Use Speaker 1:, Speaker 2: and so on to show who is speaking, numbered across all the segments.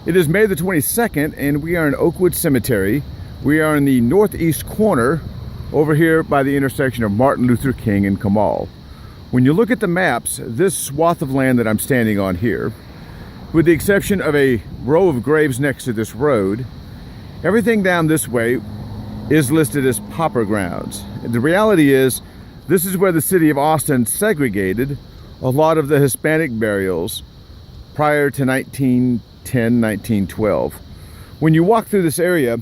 Speaker 1: It is May the 22nd, and we are in Oakwood Cemetery. We are in the northeast corner over here by the intersection of Martin Luther King and Kamal. When you look at the maps, this swath of land that I'm standing on here, with the exception of a row of graves next to this road, everything down this way is listed as pauper grounds. The reality is, this is where the city of Austin segregated a lot of the Hispanic burials prior to 1910, 1912. When you walk through this area,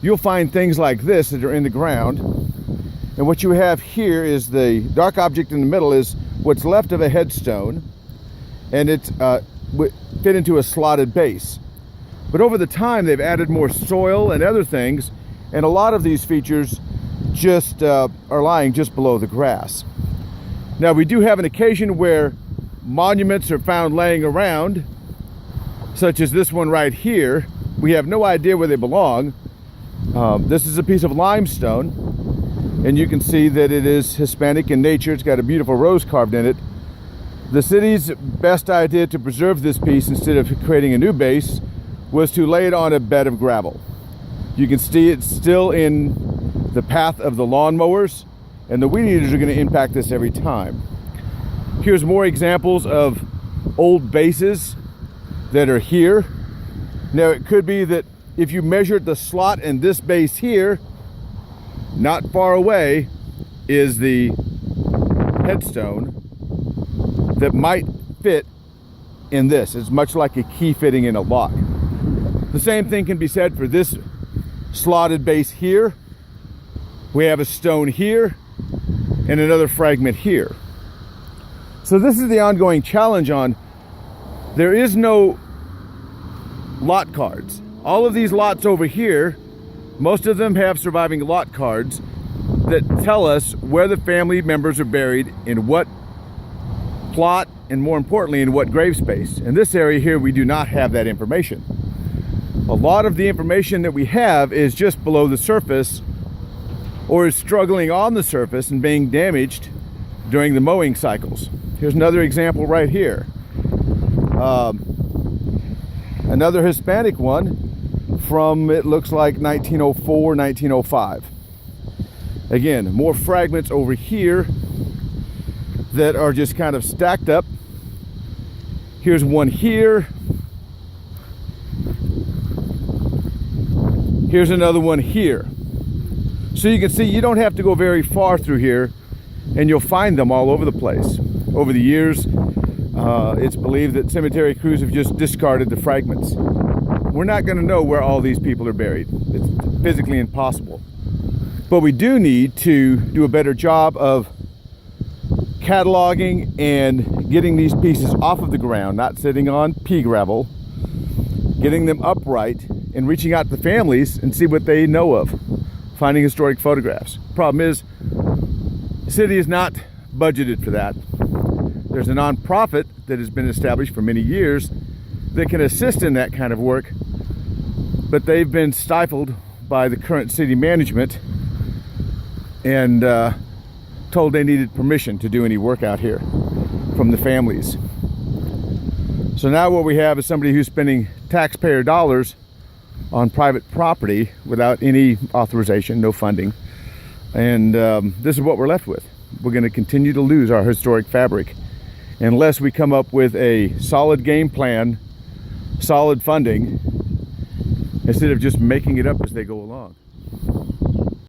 Speaker 1: you'll find things like this that are in the ground. And what you have here is the dark object in the middle is what's left of a headstone, and it's fit into a slotted base. But over the time, they've added more soil and other things, and a lot of these features just are lying just below the grass. Now, we do have an occasion where monuments are found laying around, such as this one right here. We have no idea where they belong. This is a piece of limestone, and you can see that it is Hispanic in nature. It's got a beautiful rose carved in it. The city's best idea to preserve this piece instead of creating a new base was to lay it on a bed of gravel. You can see it's still in the path of the lawnmowers, and the weed eaters are going to impact this every time. Here's more examples of old bases that are here. Now, it could be that if you measured the slot in this base here, not far away is the headstone that might fit in this. It's much like a key fitting in a lock. The same thing can be said for this slotted base here. We have a stone here and another fragment here. So this is the ongoing challenge on, there is no lot cards. All of these lots over here, most of them have surviving lot cards that tell us where the family members are buried, in what plot, and more importantly, in what grave space. In this area here, we do not have that information. A lot of the information that we have is just below the surface, or is struggling on the surface and being damaged during the mowing cycles. Here's another example right here. Another Hispanic one from, it looks like 1904, 1905. Again, more fragments over here that are just kind of stacked up. Here's one here. Here's another one here. So you can see you don't have to go very far through here and you'll find them all over the place. Over the years, it's believed that cemetery crews have just discarded the fragments. We're not going to know where all these people are buried. It's physically impossible. But we do need to do a better job of cataloging and getting these pieces off of the ground, not sitting on pea gravel, getting them upright, and reaching out to the families and see what they know of, finding historic photographs. Problem is, the city is not budgeted for that. There's a nonprofit that has been established for many years that can assist in that kind of work, but they've been stifled by the current city management and told they needed permission to do any work out here from the families. So now what we have is somebody who's spending taxpayer dollars on private property without any authorization, no funding. And this is what we're left with. We're going to continue to lose our historic fabric unless we come up with a solid game plan, solid funding, instead of just making it up as they go along.